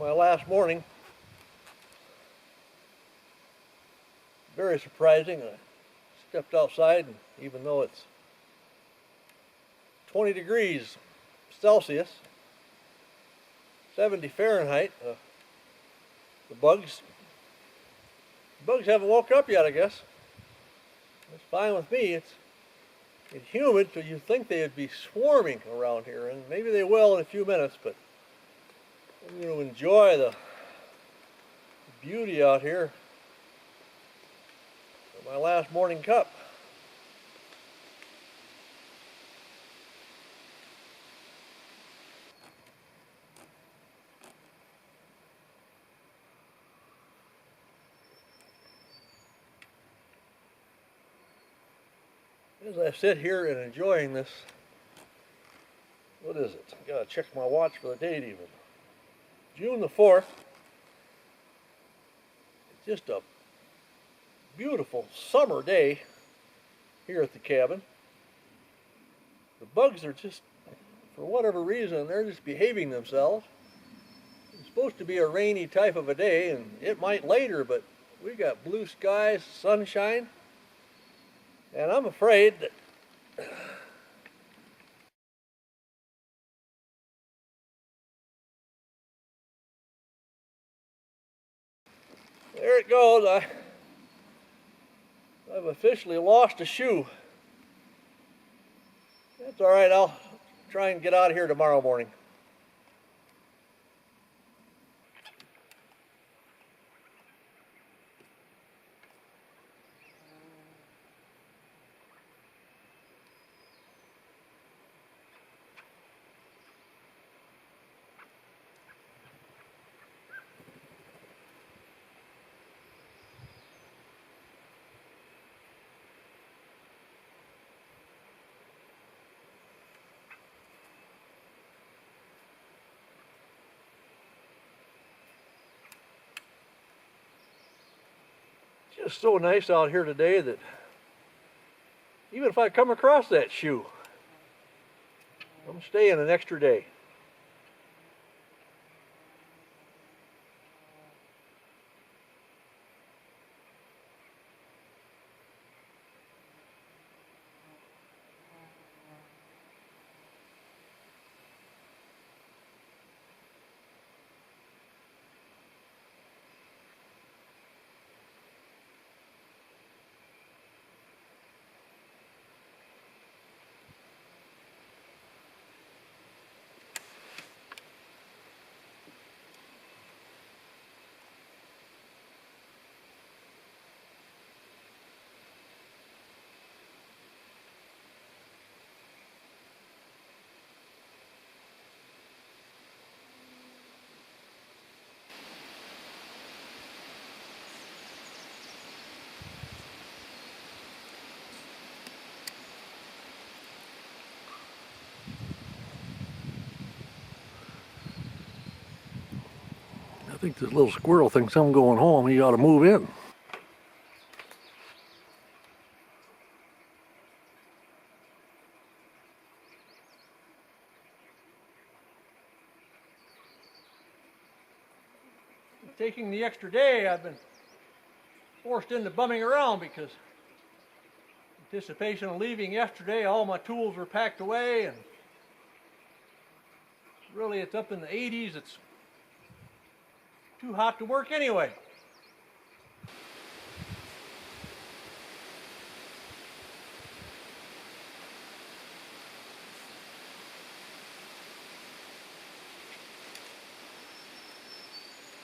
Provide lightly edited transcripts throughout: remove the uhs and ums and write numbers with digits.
my last morning. Very surprising. I stepped outside, and even though it's 20 degrees Celsius, 70 Fahrenheit, the bugs haven't woke up yet, I guess. It's fine with me. It's humid, so you'd think they'd be swarming around here, and maybe they will in a few minutes, but I'm going to enjoy the beauty out here of my last morning cup. As I sit here and enjoying this, what is it? I gotta check my watch for the date even. June the 4th. It's just a beautiful summer day here at the cabin. The bugs are just, for whatever reason, they're just behaving themselves. It's supposed to be a rainy type of a day, and it might later, but we got blue skies, sunshine. And I'm afraid that there it goes. I've officially lost a shoe. That's all right. I'll try and get out of here tomorrow morning. It's just so nice out here today that even if I come across that shoe, I'm staying an extra day. I think this little squirrel thinks I'm going home. He ought to move in. Taking the extra day, I've been forced into bumming around because anticipation of leaving yesterday, all my tools were packed away, and really it's up in the 80s. It's too hot to work anyway.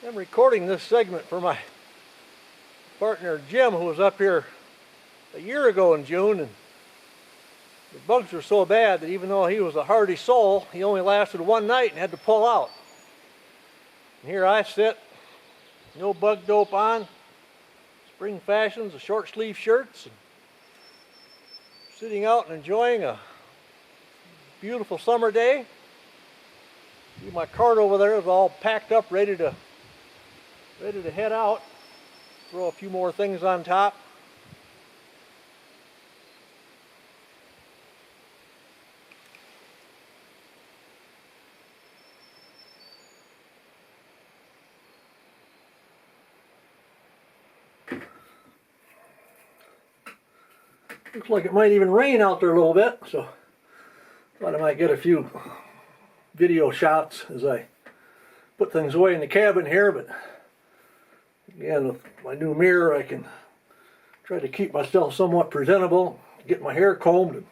I'm recording this segment for my partner Jim, who was up here a year ago in June, and the bugs were so bad that even though he was a hardy soul, he only lasted one night and had to pull out. And here I sit, no bug dope on, spring fashions, the short sleeve shirts, and sitting out and enjoying a beautiful summer day. See, my cart over there is all packed up, ready to head out. Throw a few more things on top. Looks like it might even rain out there a little bit, so thought I might get a few video shots as I put things away in the cabin here. But again, with my new mirror, I can try to keep myself somewhat presentable, get my hair combed. And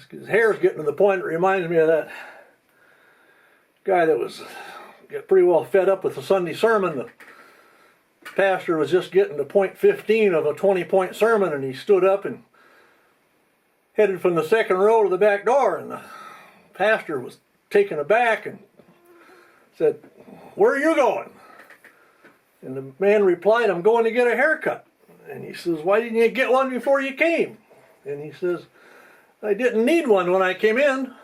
his hair's getting to the point it reminds me of that guy that was got pretty well fed up with the Sunday sermon. The pastor was just getting to point 15 of a 20-point sermon, and he stood up and headed from the second row to the back door, and the pastor was taken aback and said, "Where are you going?" And the man replied, "I'm going to get a haircut." And he says, "Why didn't you get one before you came?" And he says, "I didn't need one when I came in."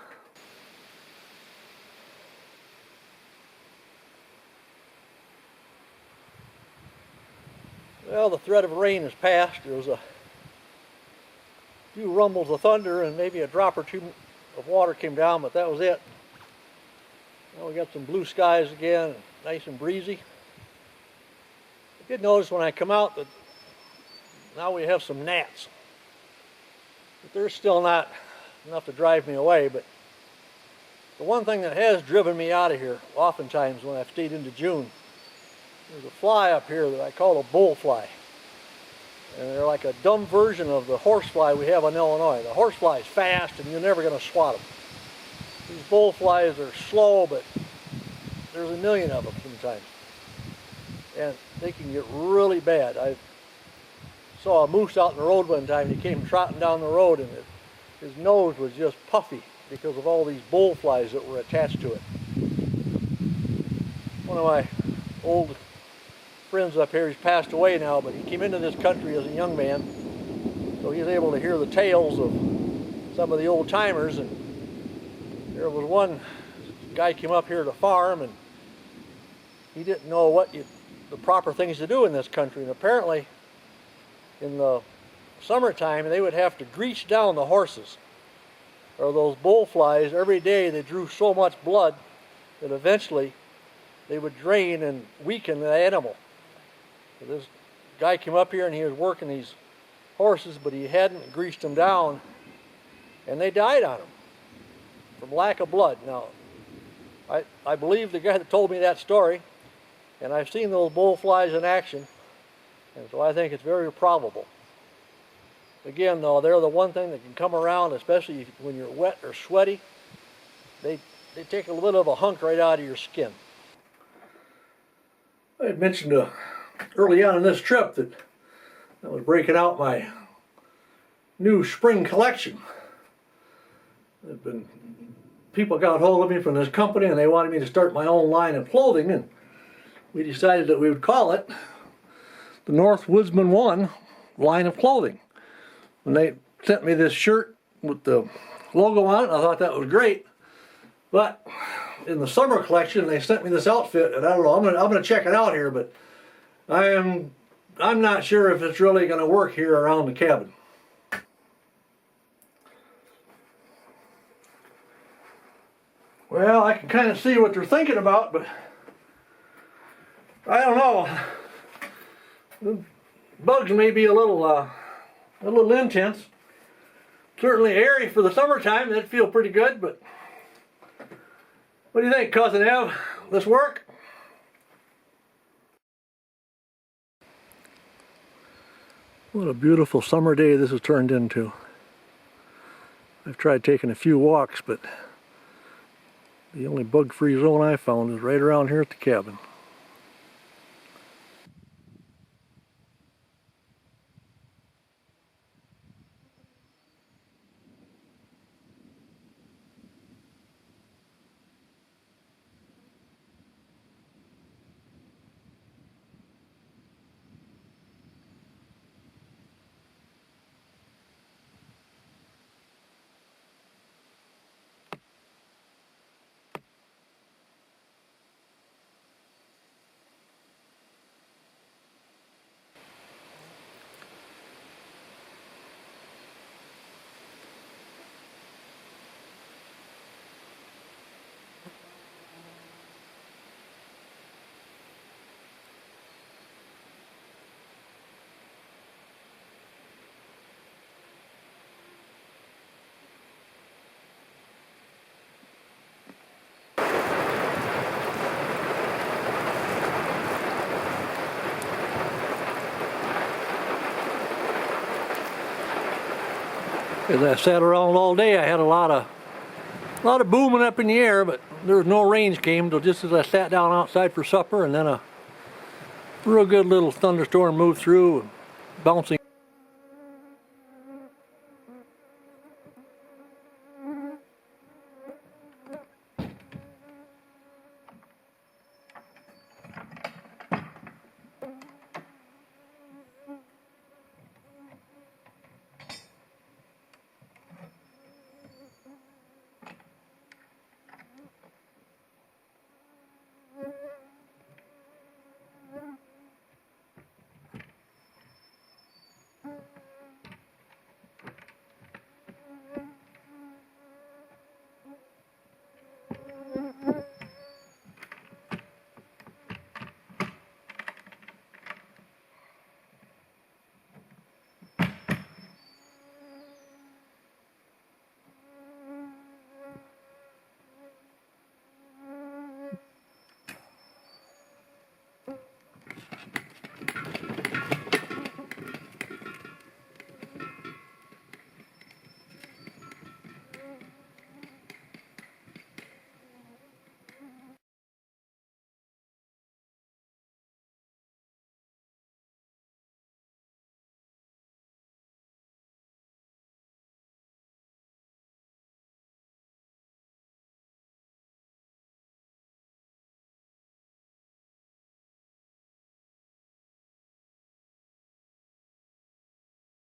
Well, the threat of rain has passed. There was a few rumbles of thunder and maybe a drop or two of water came down, but that was it. Now we got some blue skies again, nice and breezy. I did notice when I come out that now we have some gnats. But they're still not enough to drive me away, but the one thing that has driven me out of here oftentimes when I've stayed into June, there's a fly up here that I call a bullfly. And they're like a dumb version of the horsefly we have in Illinois. The horsefly is fast and you're never going to swat them. These bullflies are slow, but there's a million of them sometimes. And they can get really bad. I saw a moose out in the road one time and he came trotting down the road and his nose was just puffy because of all these bullflies that were attached to it. One of my old friends up here, he's passed away now, but he came into this country as a young man, so he was able to hear the tales of some of the old timers. And there was one guy came up here to farm and he didn't know what the proper things to do in this country, and apparently in the summertime they would have to grease down the horses or those bullflies every day. They drew so much blood that eventually they would drain and weaken the animal. So this guy came up here and he was working these horses, but he hadn't greased them down, and they died on him from lack of blood. Now, I believe the guy that told me that story, and I've seen those bullflies in action, and so I think it's very probable. Again, though, they're the one thing that can come around, especially when you're wet or sweaty. They take a little bit of a hunk right out of your skin. I had mentioned early on in this trip that I was breaking out my new spring collection. People got hold of me from this company and they wanted me to start my own line of clothing, and we decided that we would call it the North Woodsman 1 line of clothing. When they sent me this shirt with the logo on it, I thought that was great. But in the summer collection, they sent me this outfit, and I don't know, I'm gonna check it out here, but I'm not sure if it's really gonna work here around the cabin. Well, I can kind of see what they're thinking about, but I don't know. The bugs may be a little intense. Certainly airy for the summertime. That'd feel pretty good, but what do you think, Cousin Ev? This work? What a beautiful summer day this has turned into. I've tried taking a few walks, but the only bug-free zone I found is right around here at the cabin. As I sat around all day, I had a lot of booming up in the air, but there was no rain came till just as I sat down outside for supper, and then a real good little thunderstorm moved through, bouncing.